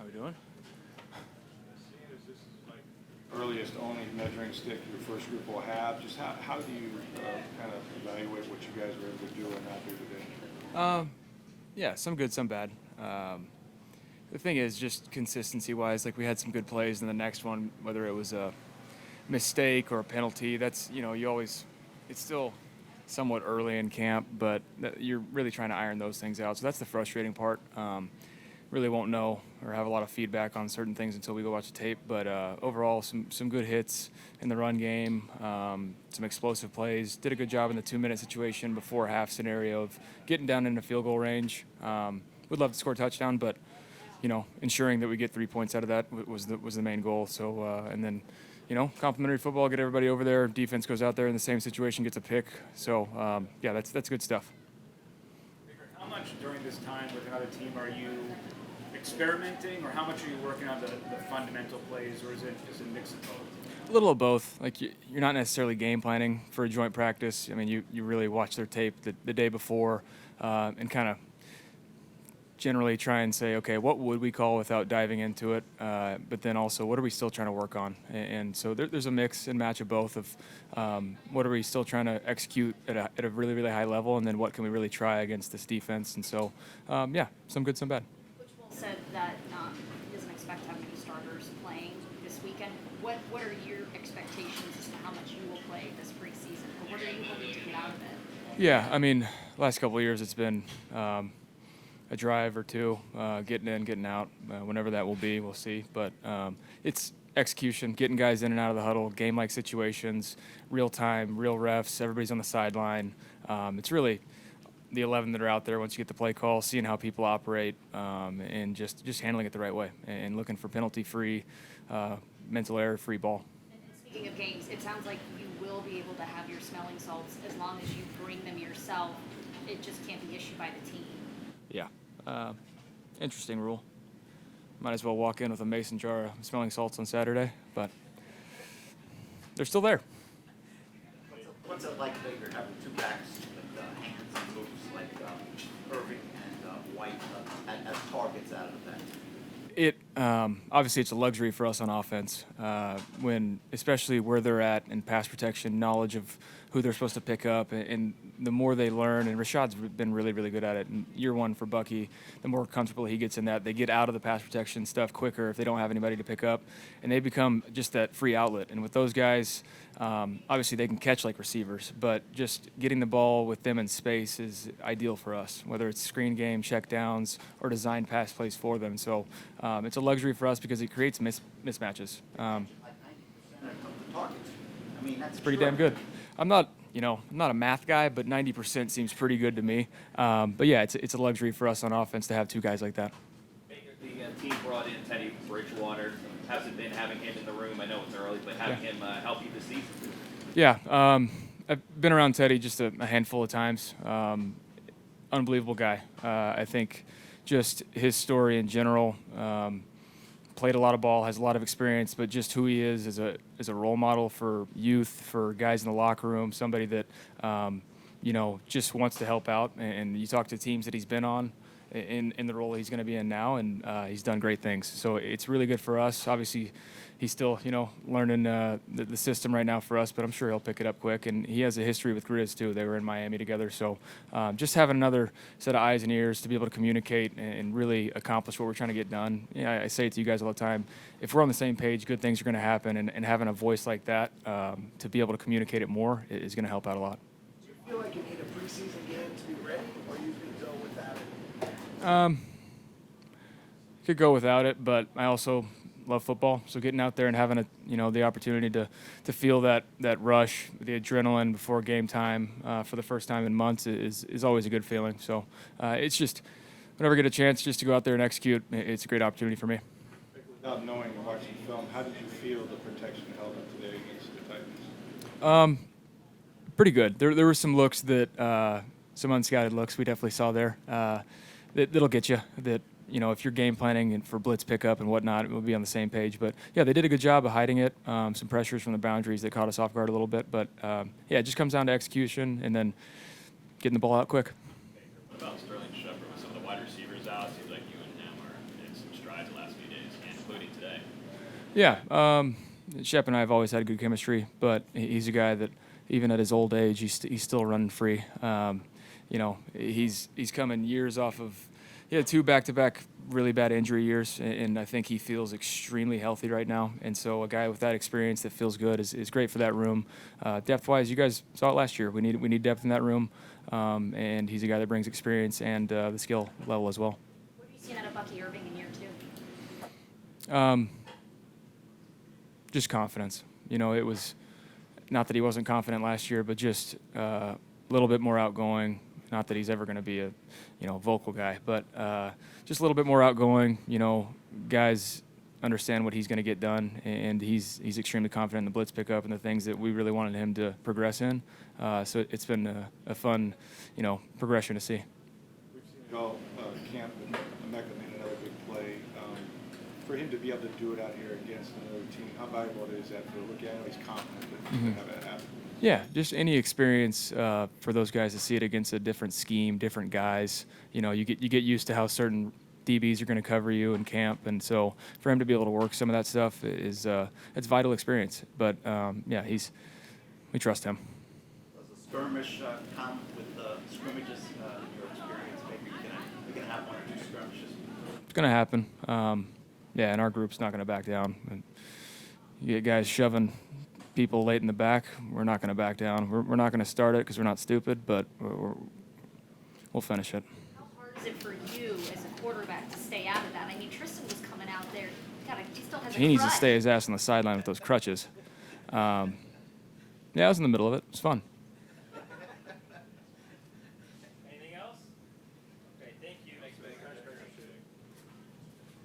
How we doing? Seeing as this is like earliest only measuring stick your first group will have, just how do you kind of evaluate what you guys were able to do or not do today? Yeah, some good, some bad. The thing is, just consistency-wise, like we had some good plays in the next one, whether it was a mistake or a penalty. That's it's still somewhat early in camp, but you're really trying to iron those things out. So that's the frustrating part. Really won't know or have a lot of feedback on certain things until we go watch the tape. But overall, some good hits in the run game, some explosive plays. Did a good job in the 2-minute situation before half scenario of getting down into field goal range. Would love to score a touchdown, but ensuring that we get 3 points out of that was the main goal. So and then complimentary football, get everybody over there. Defense goes out there in the same situation, gets a pick. So yeah, that's good stuff. How much during this time with another team are you experimenting, or how much are you working on the fundamental plays, or is it just a mix of both? A little of both. Like you're not necessarily game planning for a joint practice. I mean, you really watch their tape the day before and kind of generally try and say, okay, what would we call without diving into it? But then also, what are we still trying to work on? And so there's a mix and match of both of what are we still trying to execute at a really, really high level, and then what can we really try against this defense? And so, yeah, some good, some bad. Said that he doesn't expect to have many starters playing this weekend. What are your expectations as to how much you will play this preseason? Or what are you hoping to get out of it? Yeah, I mean, last couple of years it's been a drive or two, getting in, getting out. Whenever that will be, we'll see. But it's execution, getting guys in and out of the huddle, game-like situations, real time, real refs, everybody's on the sideline. It's really the 11 that are out there once you get the play call, seeing how people operate, and just handling it the right way, and looking for penalty-free, mental error-free ball. And speaking of games, it sounds like you will be able to have your smelling salts as long as you bring them yourself. It just can't be issued by the team. Yeah. Interesting rule. Might as well walk in with a mason jar of smelling salts on Saturday, but they're still there. What's it like that you're having two backs with hands and moves like Irving and White as targets out of that? It obviously it's a luxury for us on offense when, especially where they're at in pass protection, knowledge of who they're supposed to pick up, and the more they learn, and Rashad's been really, really good at it. And year one for Bucky, the more comfortable he gets in that, they get out of the pass protection stuff quicker if they don't have anybody to pick up, and they become just that free outlet. And with those guys, obviously they can catch like receivers, but just getting the ball with them in space is ideal for us, whether it's screen game, check downs, or design pass plays for them. So it's a luxury for us because it creates mismatches. Like 90% of the targets. I mean, that's It's pretty damn good. I'm not a math guy, but 90% seems pretty good to me. But yeah, it's a luxury for us on offense to have two guys like that. The team brought in Teddy Bridgewater. How's it been having him in the room? I know it's early, but having him help you this season? Yeah, I've been around Teddy just a handful of times. Unbelievable guy. I think just his story in general. Played a lot of ball, has a lot of experience, but just who he is as a role model for youth, for guys in the locker room, somebody that just wants to help out. And you talk to teams that he's been on in the role he's going to be in now, and he's done great things. So it's really good for us. Obviously, he's still learning the system right now for us, but I'm sure he'll pick it up quick. And he has a history with Grizz too. They were in Miami together, so just having another set of eyes and ears to be able to communicate and really accomplish what we're trying to get done. I say it to you guys all the time. If we're on the same page, good things are going to happen, and having a voice like that to be able to communicate it more is going to help out a lot. Do you feel like you need a preseason game to be ready, or you can go without it? Could go without it, but I also love football. So getting out there and having the opportunity to feel that rush, the adrenaline before game time for the first time in months is always a good feeling. So it's just whenever I get a chance just to go out there and execute, it's a great opportunity for me. Without knowing and watching film, how did you feel the protection held up today against the Titans? Pretty good. There were some looks that some unscouted looks we definitely saw there that'll get you. That if you're game planning and for blitz pickup and whatnot, we'll be on the same page. But yeah, they did a good job of hiding it. Some pressures from the boundaries that caught us off guard a little bit. But yeah, it just comes down to execution and then getting the ball out quick. What about Shepard with some of the wide receivers out? Seems like you and him are in some strides the last few days. including today? Yeah, Shep and I have always had good chemistry, but he's a guy that even at his old age, he's still running free. You know, he's coming years off of. He had 2 back-to-back really bad injury years, and I think he feels extremely healthy right now. And so a guy with that experience that feels good is great for that room. Depth-wise, you guys saw it last year. We need depth in that room, and he's a guy that brings experience and the skill level as well. What have you seen out of Bucky Irving in year 2? Just confidence. You know, it was not that he wasn't confident last year, but just a little bit more outgoing. Not that he's ever going to be a, vocal guy, but just a little bit more outgoing. You know, guys understand what he's going to get done, and he's extremely confident in the blitz pickup and the things that we really wanted him to progress in. So it's been a fun, progression to see. We've seen it all. Camp and Emeka made another big play. For him to be able to do it out here against another team, how valuable is that for the rookie? I know he's confident that he can have that happen. Yeah, just any experience for those guys to see it against a different scheme, different guys. You know, you get used to how certain DBs are going to cover you in camp, and so for him to be able to work some of that stuff is it's vital experience. But yeah, we trust him. Does the skirmish count with the scrimmages? Your experience, maybe you're gonna have 1 or 2 skirmishes. It's going to happen. Yeah, and our group's not going to back down. And you get guys shoving people late in the back. We're not going to back down. We're not going to start it because we're not stupid, but we'll finish it. How hard is it for you as a quarterback to stay out of that? I mean, Tristan was coming out there. He still has a He needs to crutch. stay his ass on the sideline with those crutches. Yeah, I was in the middle of it. It was fun.